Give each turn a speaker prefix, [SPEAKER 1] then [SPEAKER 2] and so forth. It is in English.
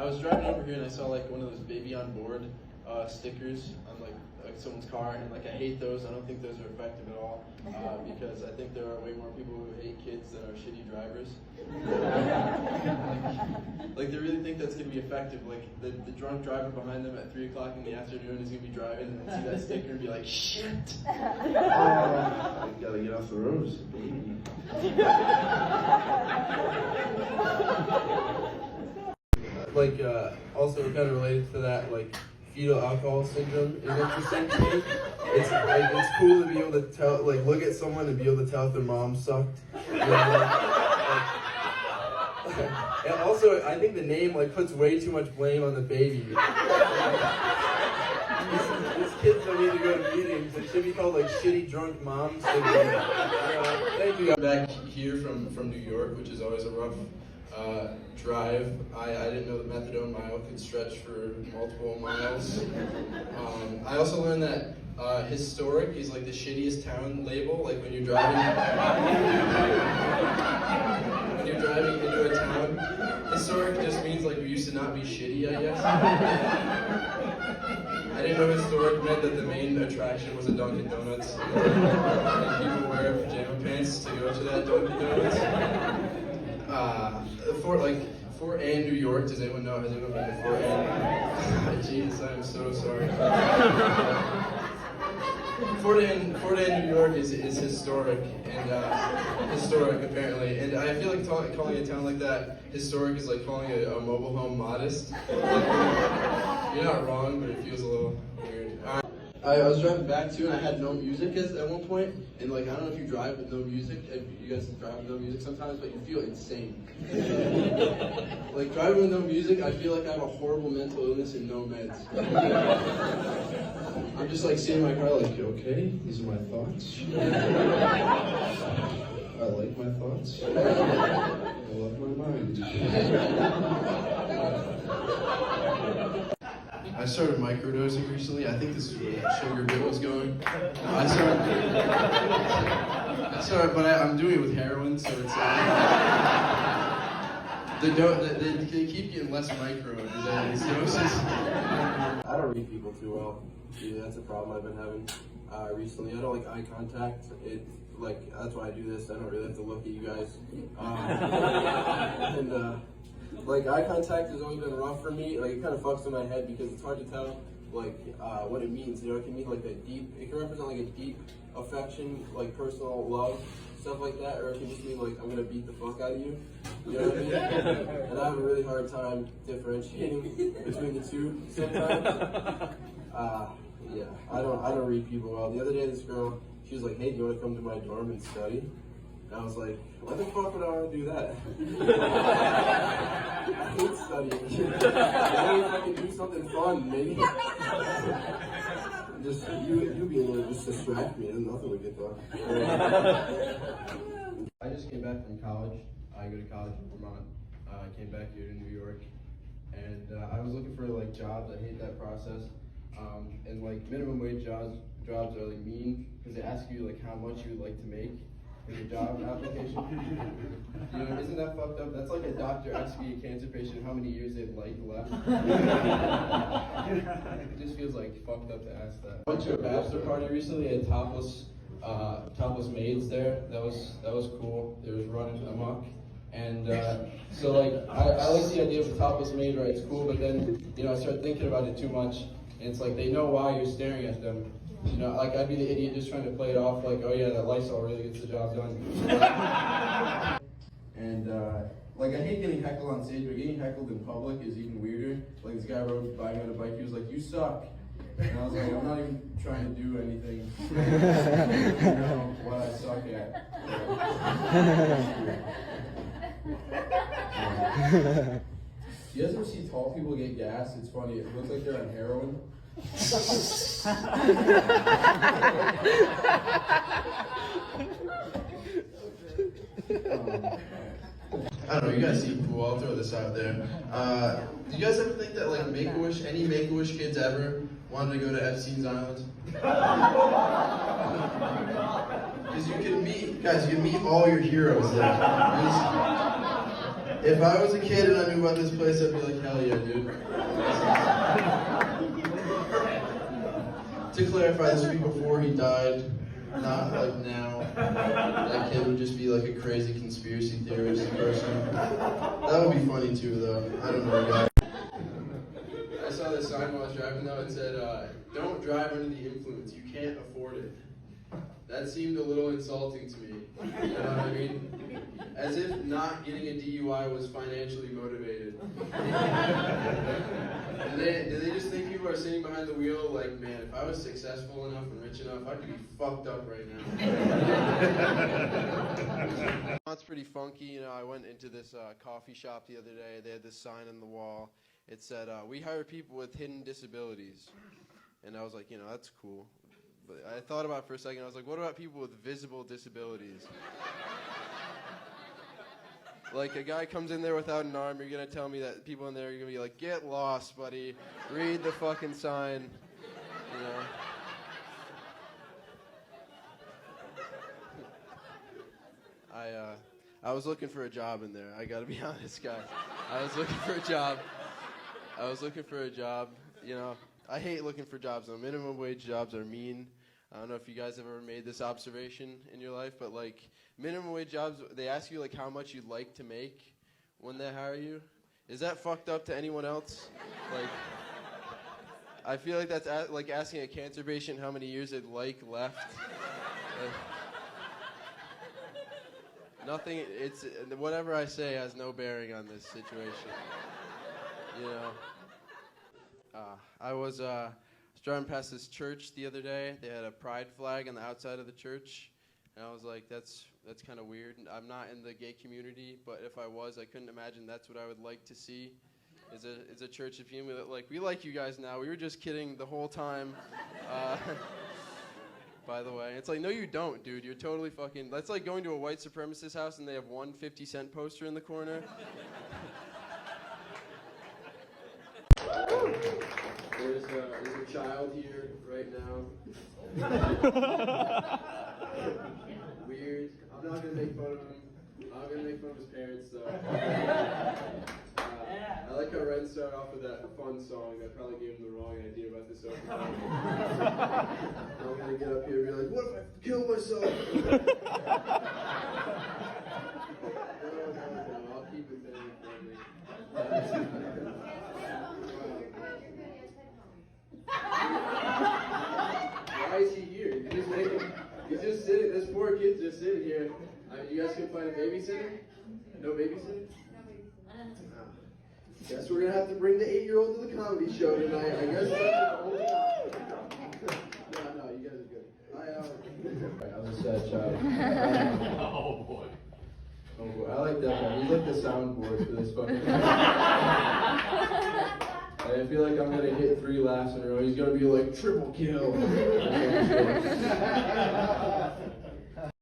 [SPEAKER 1] I was driving over here and I saw like one of those baby on board stickers on like someone's car, and like I hate those. I don't think those are effective at all because I think there are way more people who hate kids than are shitty drivers. like they really think that's gonna be effective. Like the drunk driver behind them at 3 o'clock in the afternoon is gonna be driving and see that sticker and be like, shit. I gotta get off the roads, baby. Like also kind of related to that, like fetal alcohol syndrome is interesting to me. It's like it's cool to be able to tell, like look at someone and be able to tell if their mom sucked. You know, and also, I think the name like puts way too much blame on the baby. These kids don't need to go to meetings. It should be called like shitty drunk mom syndrome. Thank you. I'm back here from New York, which is always a rough drive. I didn't know the methadone mile could stretch for multiple miles. I also learned that historic is like the shittiest town label. Like when you're driving into a town, historic just means like we used to not be shitty, I guess. I didn't know historic meant that the main attraction was a Dunkin' Donuts. And people wear pajama pants to go to that Dunkin' Donuts. Fort Anne, New York. Does anyone know? Has anyone been to Fort Anne? Jesus, I'm so sorry. Fort Anne, New York is historic and historic apparently. And I feel like calling a town like that historic is like calling a mobile home modest. You're not wrong, but it feels a little weird. I was driving back too, and I had no music at one point, and like I don't know if you drive with no music. If you guys drive with no music sometimes, but you feel insane. Like driving with no music, I feel like I have a horrible mental illness and no meds. I'm just like sitting in my car, like, okay, these are my thoughts. I like my thoughts. I love my mind. I started microdosing recently. I think this is where that sugar bit was going. I started, but I'm doing it with heroin, so it's they keep getting less micro these doses. I don't read people too well. Yeah, that's a problem I've been having recently. I don't like eye contact. That's why I do this. I don't really have to look at you guys. Like eye contact has always been rough for me. Like it kind of fucks in my head because it's hard to tell like what it means. You know, it can mean like a deep. It can represent like a deep affection, like personal love, stuff like that, or it can just mean like I'm gonna beat the fuck out of you. You know what I mean? And I have a really hard time differentiating between the two sometimes. Yeah, I don't read people well. The other day, this girl, she was like, "Hey, do you want to come to my dorm and study?" And I was like, "Why the fuck would I want to do that?" I hate studying. Maybe if I can do something fun, maybe. Just you being able to just distract me, and nothing would get done. I just came back from college. I go to college in Vermont. I came back here to New York, and I was looking for like jobs. I hate that process. And like minimum wage jobs are like mean because they ask you like how much you would like to make in your job application. You know, isn't that fucked up? That's like a doctor asking a cancer patient how many years they'd like left. It just feels like fucked up to ask that. I went to a bachelor party recently. They had topless maids there. That was cool. They was running amok. And so like I like the idea of a topless maid, right? It's cool, but then you know I started thinking about it too much. And it's like they know why you're staring at them. You know, like I'd be the idiot just trying to play it off like, oh yeah, that Lysol really gets the job done. And like I hate getting heckled on stage, but getting heckled in public is even weirder. Like this guy rode by me on a bike, he was like, "You suck." And I was like, I'm not even trying to do anything. You know what I suck at. You guys ever see tall people get gas? It's funny. It looks like they're on heroin. I don't know. You guys seem cool. I'll throw this out there. Do you guys ever think that like any Make-A-Wish kids ever wanted to go to Epstein's Island? Because you can meet all your heroes there. If I was a kid and I knew about this place, I'd be like, hell yeah, dude. To clarify, this would be before he died, not like now. That kid would just be like a crazy conspiracy theorist person. That would be funny too, though. I don't know, guy. I saw this sign while I was driving, though. It said, don't drive under the influence. You can't afford it. That seemed a little insulting to me. You know what I mean? As if not getting a DUI was financially motivated. Do they just think people are sitting behind the wheel like, man, if I was successful enough and rich enough, I'd be fucked up right now. That's pretty funky. You know, I went into this coffee shop the other day. They had this sign on the wall. It said, we hire people with hidden disabilities. And I was like, you know, that's cool. But I thought about it for a second. I was like, what about people with visible disabilities? Like, a guy comes in there without an arm, you're going to tell me that people in there are going to be like, get lost, buddy. Read the fucking sign. You know? I was looking for a job in there. I got to be honest, guys. I was looking for a job. You know, I hate looking for jobs, though. Minimum wage jobs are mean. I don't know if you guys have ever made this observation in your life, but like minimum wage jobs, they ask you like how much you'd like to make when they hire you. Is that fucked up to anyone else? Like, I feel like that's like asking a cancer patient how many years they'd like left. Nothing. It's whatever I say has no bearing on this situation. You know. I was driving past this church the other day. They had a pride flag on the outside of the church, and I was like, that's kind of weird. I'm not in the gay community, but if I was, I couldn't imagine that's what I would like to see. Is a church of human that like, we like you guys now. We were just kidding the whole time. By the way, it's like, no, you don't, dude. You're totally fucking. That's like going to a white supremacist house and they have one 50-cent poster in the corner. There's a child here right now. Weird. I'm not gonna make fun of him. I'm gonna make fun of his parents, though. I like how Ren started off with that fun song. I probably gave him the wrong idea about this opening. I'm gonna get up here and be like, what if I kill myself? No, I'll keep it family friendly. Why is he here? He's just sitting. This poor kid's just sitting here. You guys can find a babysitter? No babysitter? Guess we're gonna have to bring the 8-year-old to the comedy show tonight. I guess that's the only option. No, you guys are good. I was a sad child. Oh boy. I like that guy. He's like the soundboard for this fucking. I feel like I'm gonna hit 3 laughs in a row. He's gonna be like triple kill.